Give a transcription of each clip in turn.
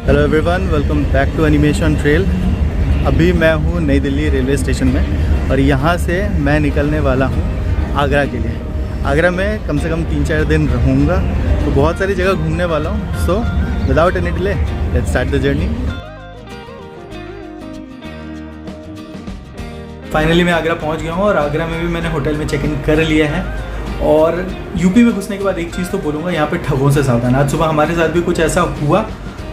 Hello everyone, welcome back to animation trail. अभी मैं हूँ नई दिल्ली रेलवे स्टेशन में और यहाँ से मैं निकलने वाला हूँ आगरा के लिए। आगरा में कम से कम 3-4 दिन रहूँगा, तो बहुत सारी जगह घूमने वाला हूँ। So without any delay let's start the journey. Finally मैं आगरा पहुँच गया हूँ और आगरा में भी मैंने होटल में चेक इन कर लिया है। और यूपी में घुसने के बाद एक चीज़ तो बोलूँगा, यहाँ पे ठगों से सावधान। आज सुबह हमारे साथ भी कुछ ऐसा हुआ,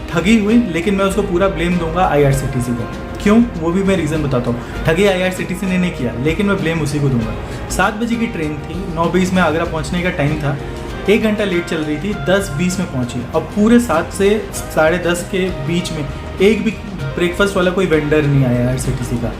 ठगी हुई, लेकिन मैं उसको पूरा ब्लेम दूंगा IRCTC को। क्यों, वो भी मैं रीज़न बताता हूँ। ठगी IRCTC ने नहीं किया, लेकिन मैं ब्लेम उसी को दूंगा। 7 बजे की ट्रेन थी, 9:20 में आगरा पहुँचने का टाइम था। 1 घंटा लेट चल रही थी, 10:20 में पहुँची। अब पूरे 7 से 10:30 के बीच में एक भी ब्रेकफास्ट वाला कोई वेंडर नहीं आया IRCTC का।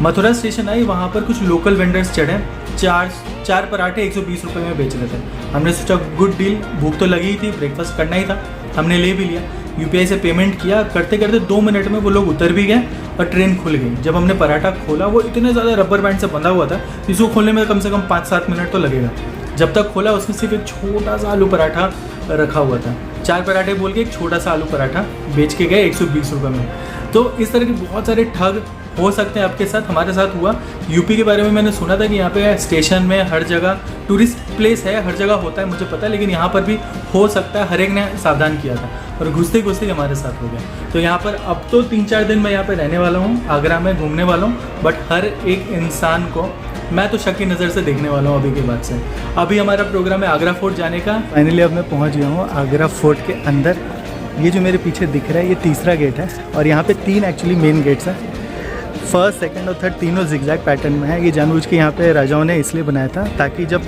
मथुरा स्टेशन आई, वहाँ पर कुछ लोकल वेंडर्स चढ़े, चार पराठे 120 रुपये में बेच रहे थे। हमने सोचा गुड डील, भूख तो लगी ही थी, ब्रेकफास्ट करना ही था, हमने ले भी लिया। UPI से पेमेंट किया, करते करते 2 मिनट में वो लोग उतर भी गए और ट्रेन खुल गई। जब हमने पराठा खोला, वो इतने ज़्यादा रबर बैंड से बंधा हुआ था, इसको खोलने में कम से कम 5-7 मिनट तो लगेगा। जब तक खोला, उसमें सिर्फ एक छोटा सा आलू पराठा रखा हुआ था। 4 पराठे बोल के एक छोटा सा आलू पराठा बेच के गए 120 रुपये में। तो इस तरह के बहुत सारे ठग हो सकते हैं आपके साथ। हमारे साथ हुआ। यूपी के बारे में मैंने सुना था कि यहाँ पे स्टेशन में हर जगह टूरिस्ट प्लेस है, हर जगह होता है, मुझे पता है, लेकिन यहाँ पर भी हो सकता है। हर एक ने सावधान किया था और घुसते घुसते हमारे साथ हो गया। तो यहाँ पर अब तो 3-4 दिन मैं यहाँ पे रहने वाला हूँ, आगरा में घूमने वाला हूँ, बट हर एक इंसान को मैं तो शक की नज़र से देखने वाला हूँ अभी के बाद से। अभी हमारा प्रोग्राम है आगरा फोर्ट जाने का। फाइनली अब मैं पहुँच गया हूँ आगरा फोर्ट के अंदर। ये जो मेरे पीछे दिख रहा है, ये तीसरा गेट है और यहाँ पे 3 एक्चुअली मेन गेट्स हैं। फर्स्ट, सेकंड और थर्ड तीनों जिगजैग पैटर्न में है। ये जानबूझ के यहाँ पे राजाओं ने इसलिए बनाया था ताकि जब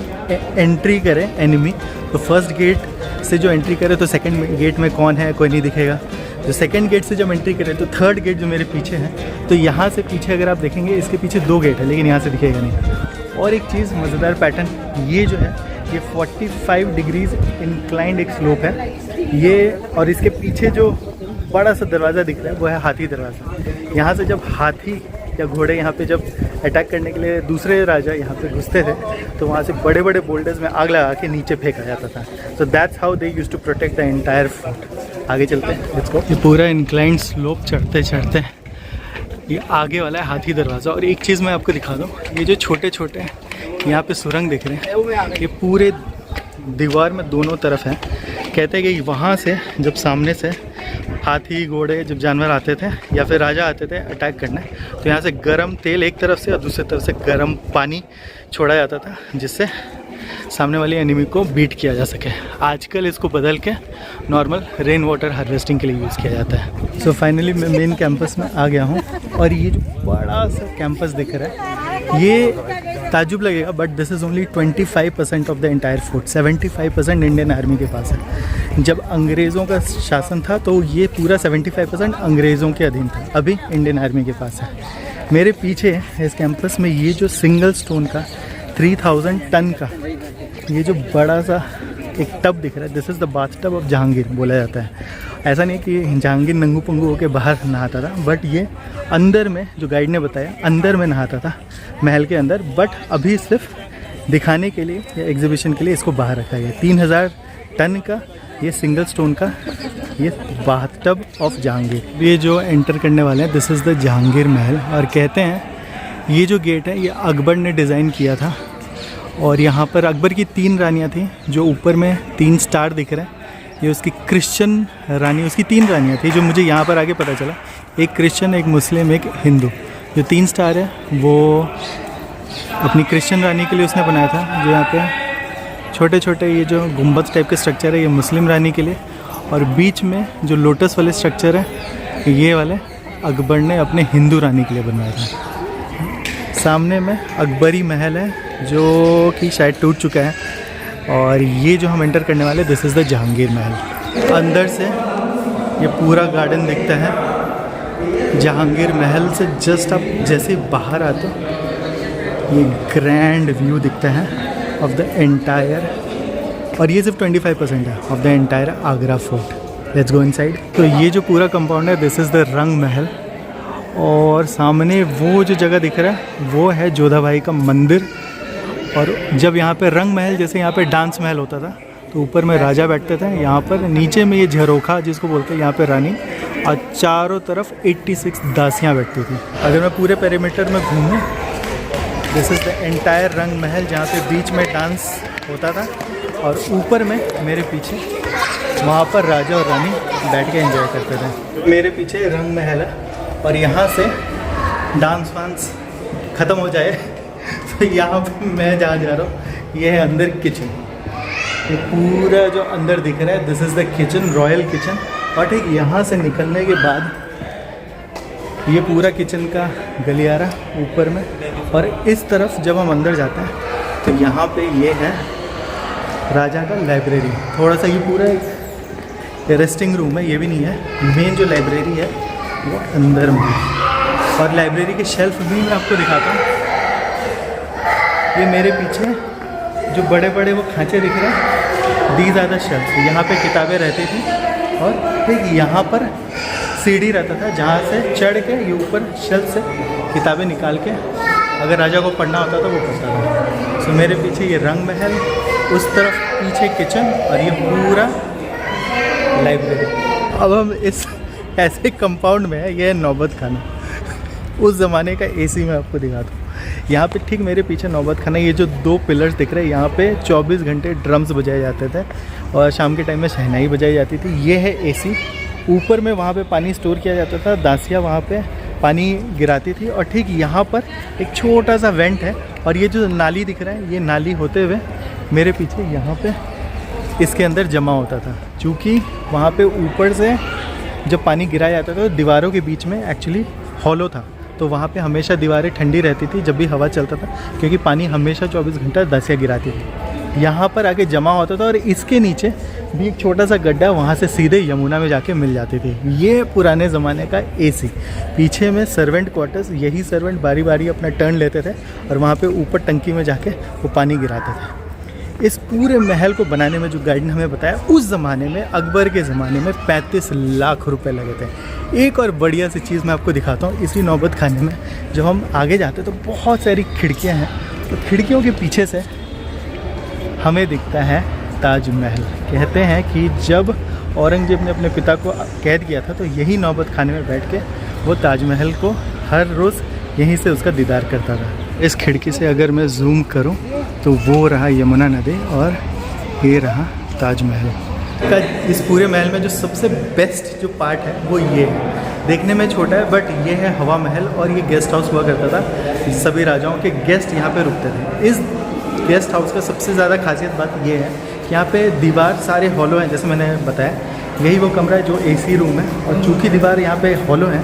एंट्री करे एनिमी, तो फर्स्ट गेट से जो एंट्री करे तो सेकंड गेट में कौन है कोई नहीं दिखेगा। जो सेकंड गेट से जब एंट्री करे तो थर्ड गेट जो मेरे पीछे है, तो यहाँ से पीछे अगर आप देखेंगे, इसके पीछे 2 गेट है, लेकिन यहाँ से दिखेगा नहीं। और एक चीज़ मज़ेदार पैटर्न, ये जो है ये 45 डिग्रीज इंक्लाइंड एक स्लोप है ये। और इसके पीछे जो बड़ा सा दरवाज़ा दिख रहा है वो है हाथी दरवाज़ा। यहाँ से जब हाथी या घोड़े यहाँ पे जब अटैक करने के लिए दूसरे राजा यहाँ पे घुसते थे, तो वहाँ से बड़े बड़े बोल्डर्स में आग लगा के नीचे फेंका जाता था। So that's how they used to protect the entire fort. आगे चलते हैं, लेट्स गो। ये पूरा इंक्लाइंड स्लोप चढ़ते चढ़ते ये आगे वाला है हाथी दरवाज़ा। और एक चीज़ मैं आपको दिखा दूँ, ये जो छोटे छोटे यहाँ पे सुरंग दिख रहे हैं, ये पूरे दीवार में दोनों तरफ हैं। कहते हैं कि वहाँ से जब सामने से हाथी घोड़े जब जानवर आते थे या फिर राजा आते थे अटैक करने, तो यहाँ से गर्म तेल एक तरफ से और दूसरी तरफ से गर्म पानी छोड़ा जाता था, जिससे सामने वाली एनिमी को बीट किया जा सके। आजकल इसको बदल के नॉर्मल रेन वाटर हार्वेस्टिंग के लिए यूज़ किया जाता है। सो फाइनली मैं मेन कैंपस में आ गया हूँ और ये जो बड़ा सा कैंपस दिख रहा है, ये ताजुब लगेगा, but this is only 25% of the entire fort. 75% Indian army के पास है। जब अंग्रेज़ों का शासन था तो ये पूरा 75% अंग्रेज़ों के अधीन था, अभी इंडियन आर्मी के पास है। मेरे पीछे इस कैंपस में ये जो सिंगल स्टोन का 3000 टन का ये जो बड़ा सा एक टब दिख रहा है, this is the bath tub of Jahangir बोला जाता है। ऐसा नहीं कि जहांगीर नंगू पंगू होकर बाहर नहाता था, बट ये अंदर में, जो गाइड ने बताया, अंदर में नहाता था महल के अंदर। बट अभी सिर्फ दिखाने के लिए या एग्जीबिशन के लिए इसको बाहर रखा गया। 3000 टन का ये सिंगल स्टोन का ये बाथ टब ऑफ जहांगीर। ये जो एंटर करने वाले हैं, दिस इज़ द जहांगीर महल। और कहते हैं ये जो गेट है ये अकबर ने डिज़ाइन किया था। और यहाँ पर अकबर की 3 रानियाँ थी, जो ऊपर में 3 स्टार दिख रहे हैं, ये उसकी क्रिश्चियन रानी, उसकी 3 रानियाँ थी, जो मुझे यहाँ पर आके पता चला। एक क्रिश्चियन, एक मुस्लिम, एक हिंदू। जो 3 स्टार है वो अपनी क्रिश्चियन रानी के लिए उसने बनाया था। जो यहाँ पे छोटे छोटे ये जो गुंबद टाइप के स्ट्रक्चर है, ये मुस्लिम रानी के लिए। और बीच में जो लोटस वाले स्ट्रक्चर है, ये वाले अकबर ने अपने हिंदू रानी के लिए बनवाया था। सामने में अकबरी महल है, जो कि शायद टूट चुका है। और ये जो हम एंटर करने वाले, दिस इज़ द जहांगीर महल। अंदर से ये पूरा गार्डन दिखता है। जहांगीर महल से जस्ट आप जैसे बाहर आते हो, ये ग्रैंड व्यू दिखता है ऑफ द एंटायर। और ये सिर्फ 25% है of the entire Agra fort. Let's go inside. तो ये जो पूरा कंपाउंड है, दिस इज़ द रंग महल। और सामने वो जो जगह दिख रहा है वो है जोधा भाई का मंदिर। और जब यहाँ पे रंग महल, जैसे यहाँ पे डांस महल होता था, तो ऊपर में राजा बैठते थे, यहाँ पर नीचे में ये झरोखा जिसको बोलते हैं यहाँ पे रानी, और चारों तरफ 86 दासियाँ बैठती थी। अगर मैं पूरे पेरीमीटर में घूमूँ, दिस इज़ द एंटायर रंग महल, जहाँ पे बीच में डांस होता था और ऊपर में मेरे पीछे वहाँ पर राजा और रानी बैठ के एंजॉय करते थे। मेरे पीछे रंग महल है और यहाँ से डांस वांस ख़त्म हो जाए तो यहाँ पे मैं जहाँ जा रहा हूँ ये है अंदर किचन। ये पूरा जो अंदर दिख रहा है this is the kitchen, royal kitchen. और ठीक यहाँ से निकलने के बाद ये पूरा किचन का गलियारा ऊपर में, और इस तरफ जब हम अंदर जाते हैं तो यहाँ पे ये है राजा का लाइब्रेरी। थोड़ा सा ये पूरा एक रेस्टिंग रूम है, ये भी नहीं है। मेन जो लाइब्रेरी है वो अंदर में है और लाइब्रेरी के शेल्फ भी मैं आपको दिखाता हूँ। ये मेरे पीछे जो बड़े बड़े वो खांचे दिख रहे हैं, दीज आर द शेल्फ। यहाँ पे किताबें रहती थी और ठीक यहाँ पर सीढ़ी रहता था जहाँ से चढ़ के ये ऊपर शेल्फ से किताबें निकाल के अगर राजा को पढ़ना होता तो वो पढ़ता था। सो मेरे पीछे ये रंग महल, उस तरफ पीछे किचन और ये पूरा लाइब्रेरी। अब हम इस ऐसे कंपाउंड में है, ये है नौबत खाना। उस ज़माने का एसी मैं आपको दिखाता हूँ। यहाँ पे ठीक मेरे पीछे नौबत खाना, ये जो 2 पिलर्स दिख रहे हैं, यहाँ पे 24 घंटे ड्रम्स बजाए जाते थे और शाम के टाइम में शहनाई बजाई जाती थी। ये है एसी। ऊपर में वहाँ पे पानी स्टोर किया जाता था, दासियाँ वहाँ पे पानी गिराती थी। और ठीक यहाँ पर एक छोटा सा वेंट है और ये जो नाली दिख रहा है, ये नाली होते हुए मेरे पीछे यहाँ पे इसके अंदर जमा होता था। चूँकि वहाँ पे ऊपर से जब पानी गिराया जाता था तो दीवारों के बीच में एक्चुअली हॉलो था, तो वहाँ पे हमेशा दीवारें ठंडी रहती थी जब भी हवा चलता था, क्योंकि पानी हमेशा 24 घंटा दासियाँ गिराती थी। यहाँ पर आके जमा होता था और इसके नीचे भी एक छोटा सा गड्ढा, वहाँ से सीधे यमुना में जाके मिल जाती थी। ये पुराने ज़माने का एसी। पीछे में सर्वेंट क्वार्टर्स, यही सर्वेंट बारी बारी अपना टर्न लेते थे और वहाँ पे ऊपर टंकी में जाके वो पानी गिराते थे। इस पूरे महल को बनाने में जो गाइड ने हमें बताया, उस ज़माने में अकबर के ज़माने में 35 लाख रुपए लगे थे। एक और बढ़िया सी चीज़ मैं आपको दिखाता हूँ। इसी नौबत खाने में जब हम आगे जाते तो बहुत सारी खिड़कियाँ हैं, तो खिड़कियों के पीछे से हमें दिखता है ताजमहल। कहते हैं कि जब औरंगजेब ने अपने पिता को कैद किया था तो यही नौबत खाने में बैठ के वो ताजमहल को हर रोज़ यहीं से उसका दीदार करता था। इस खिड़की से अगर मैं जूम करूं तो वो रहा यमुना नदी और ये रहा ताजमहल का। इस पूरे महल में जो सबसे बेस्ट जो पार्ट है वो ये है। देखने में छोटा है बट ये है हवा महल और ये गेस्ट हाउस हुआ करता था। सभी राजाओं के गेस्ट यहाँ पे रुकते थे। इस गेस्ट हाउस का सबसे ज़्यादा खासियत बात ये है कि यहाँ पे दीवार सारे हॉलो हैं, जैसे मैंने बताया। यही वो कमरा है जो एसी रूम है और चूँकि दीवार यहाँ पे हॉलो है,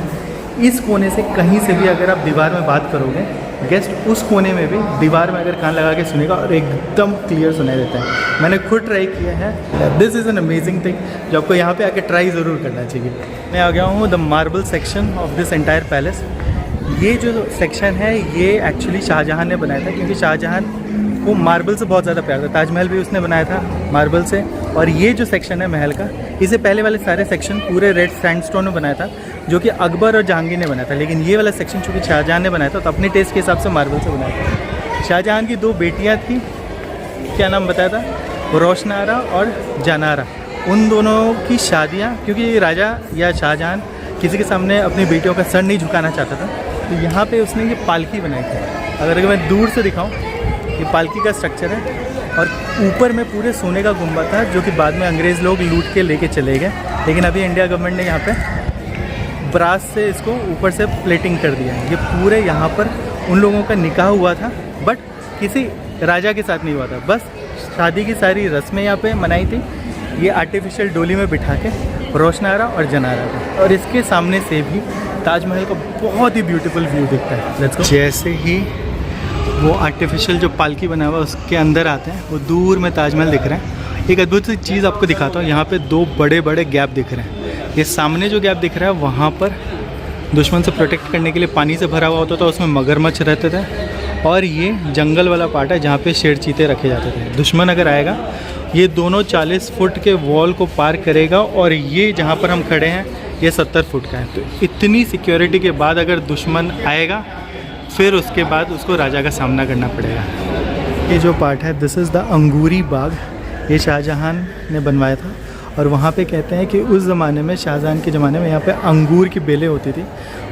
इस कोने से कहीं से भी अगर आप दीवार में बात करोगे, गेस्ट उस कोने में भी दीवार में अगर कान लगा के सुनेगा और एकदम क्लियर सुनाई देता है। मैंने खुद ट्राई किया है। This is an amazing thing जो आपको यहाँ पे आके ट्राई ज़रूर करना चाहिए। मैं आ गया हूँ the marble section of this entire palace. ये जो सेक्शन है ये एक्चुअली शाहजहाँ ने बनाया था, क्योंकि शाहजहाँ को मार्बल से बहुत ज़्यादा प्यार था। ताजमहल भी उसने बनाया था मार्बल से। और ये जो सेक्शन है महल का, इसे पहले वाले सारे सेक्शन पूरे रेड सैंडस्टोन में बनाया था, जो कि अकबर और जहांगीर ने बनाया था। लेकिन ये वाला सेक्शन चूँकि शाहजहाँ ने बनाया था तो अपने टेस्ट के हिसाब से मार्बल से बनाया था। शाहजहाँ की 2 बेटियाँ थी, क्या नाम बताया था, रोशनारा और जनारा। उन दोनों की शादियाँ, क्योंकि राजा या शाहजहाँ किसी के सामने अपनी बेटियों का सर नहीं झुकाना चाहता था, तो यहाँ पे उसने ये पालकी बनाई थी। अगर मैं दूर से दिखाऊँ, ये पालकी का स्ट्रक्चर है और ऊपर में पूरे सोने का गुंबद था, जो कि बाद में अंग्रेज़ लोग लूट के लेके चले गए। लेकिन अभी इंडिया गवर्नमेंट ने यहाँ पे ब्रास से इसको ऊपर से प्लेटिंग कर दिया है। ये पूरे यहाँ पर उन लोगों का निकाह हुआ था, बट किसी राजा के साथ नहीं हुआ था। बस शादी की सारी रस्में यहाँ पे मनाई थी। ये आर्टिफिशियल डोली में बिठा के रोशनारा और जनारा था। और इसके सामने से भी ताजमहल का बहुत ही ब्यूटीफुल व्यू दिखता है। Let's go. जैसे ही वो आर्टिफिशियल जो पालकी बना हुआ है उसके अंदर आते हैं, वो दूर में ताजमहल दिख रहा है। एक अद्भुत सी चीज़ आपको दिखाता हूँ। यहाँ पे 2 बड़े बड़े गैप दिख रहे हैं। ये सामने जो गैप दिख रहा है वहाँ पर दुश्मन से प्रोटेक्ट करने के लिए पानी से भरा हुआ होता था, उसमें मगरमच्छ रहते थे। और ये जंगल वाला पार्ट है जहाँ पे शेर चीते रखे जाते थे। दुश्मन अगर आएगा, ये दोनों 40 फुट के वॉल को पार करेगा और ये जहाँ पर हम खड़े हैं ये 70 फुट का है। तो इतनी सिक्योरिटी के बाद अगर दुश्मन आएगा, फिर उसके बाद उसको राजा का सामना करना पड़ेगा। ये जो पार्ट है, दिस इज़ द अंगूरी बाग। ये शाहजहाँ ने बनवाया था और वहाँ पे कहते हैं कि उस ज़माने में, शाहजहां के ज़माने में, यहाँ पे अंगूर की बेलें होती थी,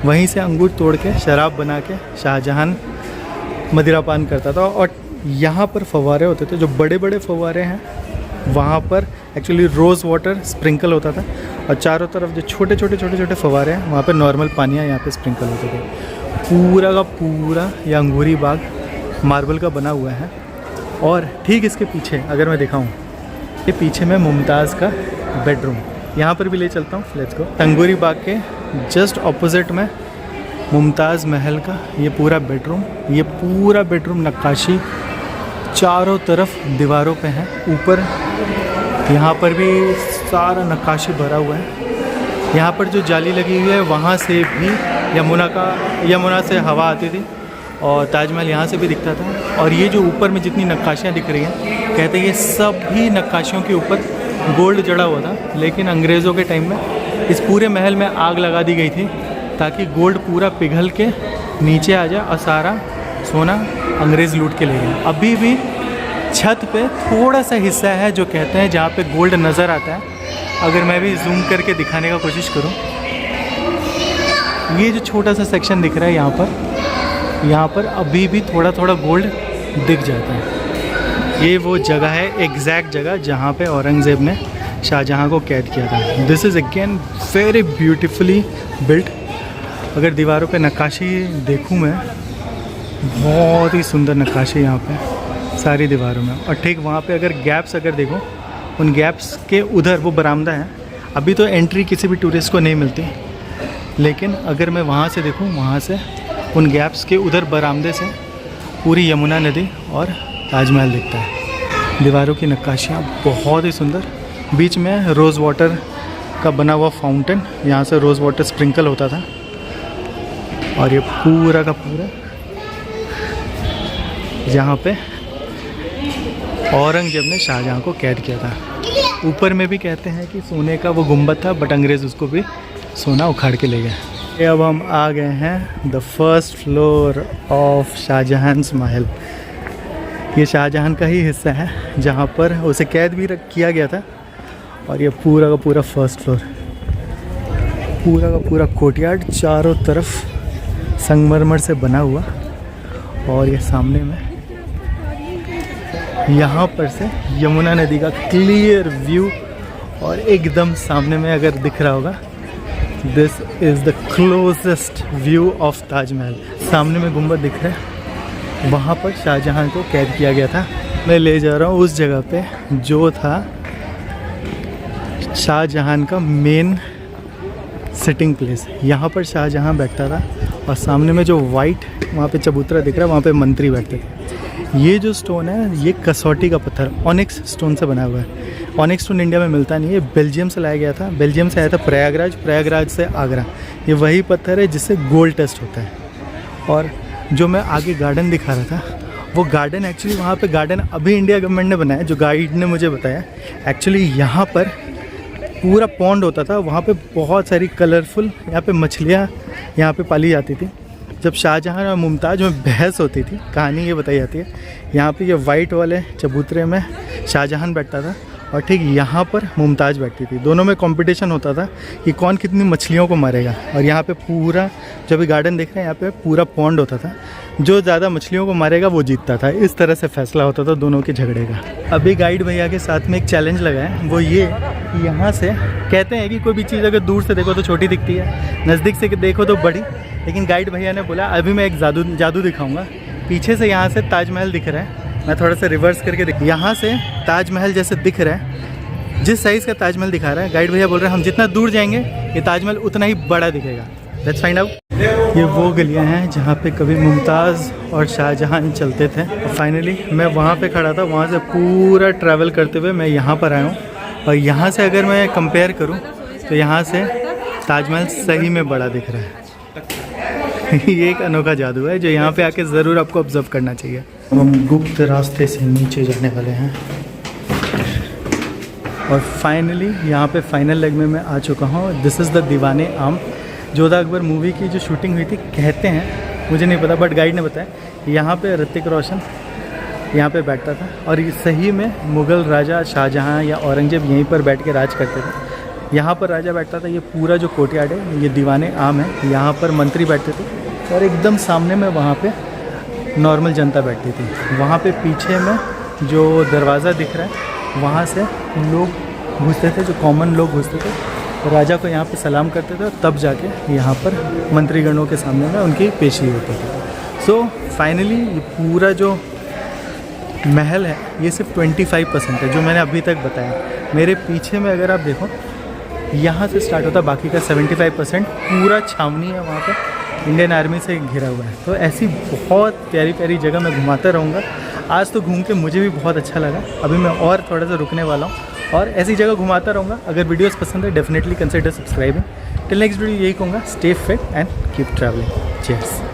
वहीं से अंगूर तोड़ के शराब बना के शाहजहां मदिरापान करता था। और यहाँ पर फव्वारे होते थे, जो बड़े बड़े फव्वारे हैं वहाँ पर एक्चुअली रोज़ वाटर स्प्रिंकल होता था, और चारों तरफ जो छोटे छोटे फव्वारे हैं वहाँ पे नॉर्मल पानियाँ यहाँ पे स्प्रिंकल होते थे। पूरा का पूरा ये अंगूरी बाग मार्बल का बना हुआ है। और ठीक इसके पीछे अगर मैं दिखाऊँ, ये पीछे में मुमताज़ का बेडरूम, यहाँ पर भी ले चलता हूँ, लेट्स गो। अंगूरी बाग के जस्ट ऑपोजिट में मुमताज़ महल का ये पूरा बेडरूम नक्काशी चारों तरफ दीवारों पे है। ऊपर यहाँ पर भी सारा नक्काशी भरा हुआ है। यहाँ पर जो जाली लगी हुई है वहाँ से भी यमुना से हवा आती थी, और ताजमहल यहाँ से भी दिखता था। और ये जो ऊपर में जितनी नक्काशियाँ दिख रही हैं, कहते हैं ये सभी नक्काशियों के ऊपर गोल्ड जड़ा हुआ था, लेकिन अंग्रेज़ों के टाइम में इस पूरे महल में आग लगा दी गई थी ताकि गोल्ड पूरा पिघल के नीचे आ जाए और सारा सोना अंग्रेज़ लूट के ले गए। अभी भी छत पे थोड़ा सा हिस्सा है जो कहते हैं जहाँ पे गोल्ड नज़र आता है। अगर मैं भी जूम करके दिखाने का कोशिश करूँ, ये जो छोटा सा सेक्शन दिख रहा है यहाँ पर अभी भी थोड़ा गोल्ड दिख जाता है। ये वो जगह है, एग्जैक्ट जगह जहाँ पे औरंगज़ेब ने शाहजहाँ को कैद किया था। This is again very beautifully built. अगर दीवारों पे नक्काशी देखूँ मैं, बहुत ही सुंदर नक्काशी यहाँ पे सारी दीवारों में। और ठीक वहाँ पे अगर गैप्स देखो, उन गैप्स के उधर वो बरामदा है। अभी तो एंट्री किसी भी टूरिस्ट को नहीं मिलती, लेकिन अगर मैं वहाँ से देखूँ, वहाँ से उन गैप्स के उधर बरामदे से पूरी यमुना नदी और ताजमहल दिखता है। दीवारों की नक्काशियाँ बहुत ही सुंदर। बीच में रोज़ वाटर का बना हुआ फाउंटेन, यहाँ से रोज़ वाटर स्प्रिंकल होता था। और ये पूरा का पूरा जहाँ पे औरंगजेब ने शाहजहाँ को कैद किया था। ऊपर में भी कहते हैं कि सोने का वो गुंबद था, बट अंग्रेज़ उसको भी सोना उखाड़ के ले गए। अब हम आ गए हैं the first floor of Shah Jahan's महल। ये शाहजहां का ही हिस्सा है जहाँ पर उसे कैद भी किया गया था। और ये पूरा का पूरा फर्स्ट फ्लोर, पूरा का पूरा कोर्टयार्ड चारों तरफ संगमरमर से बना हुआ। और ये सामने में यहाँ पर से यमुना नदी का क्लियर व्यू, और एकदम सामने में अगर दिख रहा होगा, this is the closest view of Taj Mahal. सामने में गुंबद दिख रहा है, वहाँ पर शाहजहाँ को कैद किया गया था। मैं ले जा रहा हूँ उस जगह पे जो था शाहजहाँ का मेन सिटिंग प्लेस। यहाँ पर शाहजहाँ बैठता था, और सामने में जो वाइट वहाँ पे चबूतरा दिख रहा है, वहाँ पे मंत्री बैठते थे। ये जो स्टोन है, ये कसौटी का पत्थर ऑनिक्स स्टोन से बना हुआ है। ऑनिक्स स्टोन इंडिया में मिलता नहीं है, बेल्जियम से लाया गया था। बेल्जियम से आया था प्रयागराज से आगरा। ये वही पत्थर है जिससे गोल्ड टेस्ट होता है। और जो मैं आगे गार्डन दिखा रहा था, वो गार्डन एक्चुअली वहाँ पे गार्डन अभी इंडिया गवर्नमेंट ने बनाया, जो गाइड ने मुझे बताया। एक्चुअली यहाँ पर पूरा पॉन्ड होता था, वहाँ पे बहुत सारी कलरफुल यहाँ पे मछलियाँ यहाँ पे पाली जाती थी। जब शाहजहाँ और मुमताज़ में बहस होती थी, कहानी ये बताई जाती है, यहाँ पे ये वाइट वाले चबूतरे में शाहजहाँ बैठता था, और ठीक यहाँ पर मुमताज़ बैठती थी। दोनों में कंपटीशन होता था कि कौन कितनी मछलियों को मारेगा। और यहाँ पे पूरा जो भी गार्डन देख रहे हैं, यहाँ पे पूरा पॉन्ड होता था, जो ज़्यादा मछलियों को मारेगा वो जीतता था। इस तरह से फैसला होता था दोनों के झगड़े का। अभी गाइड भैया के साथ में एक चैलेंज लगा है, वो ये कि यहाँ से कहते हैं कि कोई भी चीज़ अगर दूर से देखो तो छोटी दिखती है, नज़दीक से देखो तो बड़ी। लेकिन गाइड भैया ने बोला अभी मैं एक जादू दिखाऊँगा। पीछे से यहाँ से ताजमहल दिख रहा है, मैं थोड़ा सा रिवर्स करके यहाँ से ताजमहल जैसे दिख रहा है, जिस साइज़ का ताजमहल दिखा रहा है, गाइड भैया बोल रहे हैं हम जितना दूर जाएंगे ये ताजमहल उतना ही बड़ा दिखेगा। Let's find out. ये वो गलियां हैं जहाँ पे कभी मुमताज़ और शाहजहाँ चलते थे। और फाइनली मैं वहाँ पे खड़ा था, वहाँ से पूरा ट्रैवल करते हुए मैं यहाँ पर आया हूँ। और यहाँ से अगर मैं कंपेयर करूँ तो यहाँ से ताजमहल सही में बड़ा दिख रहा है। ये एक अनोखा जादू है जो यहाँ पे आके ज़रूर आपको ऑब्जर्व करना चाहिए। अब हम गुप्त रास्ते से नीचे जाने वाले हैं, और फाइनली यहाँ पे फाइनल लेग में मैं आ चुका हूँ। दिस इज़ द दीवाने आम। जोधा अकबर मूवी की जो शूटिंग हुई थी, कहते हैं, मुझे नहीं पता, बट गाइड ने बताया यहाँ पे ऋतिक रोशन यहाँ पे बैठता था। और ये सही में मुग़ल राजा शाहजहाँ या औरंगज़ेब यहीं पर बैठ के राज करते थे। यहाँ पर राजा बैठता था। ये पूरा जो कोर्टयार्ड है ये दीवाने आम है, यहाँ पर मंत्री बैठते थे और एकदम सामने में वहाँ पे नॉर्मल जनता बैठती थी। वहाँ पे पीछे में जो दरवाज़ा दिख रहा है वहाँ से लोग घुसते थे, जो कॉमन लोग घुसते थे, राजा को यहाँ पे सलाम करते थे और तब जाके यहाँ पर मंत्रीगणों के सामने में उनकी पेशी होती थी। सो फाइनली ये पूरा जो महल है ये सिर्फ 25% है जो मैंने अभी तक बताया। मेरे पीछे में अगर आप देखो यहाँ से स्टार्ट होता है, बाकी का 75% पूरा छावनी है, वहाँ पे इंडियन आर्मी से घिरा हुआ है। तो ऐसी बहुत प्यारी प्यारी जगह मैं घुमाता रहूँगा। आज तो घूम के मुझे भी बहुत अच्छा लगा। अभी मैं और थोड़ा सा रुकने वाला हूँ और ऐसी जगह घुमाता रहूँगा। अगर वीडियोस पसंद है definitely consider subscribing. Till next video यही कहूँगा, stay fit and keep travelling. Cheers.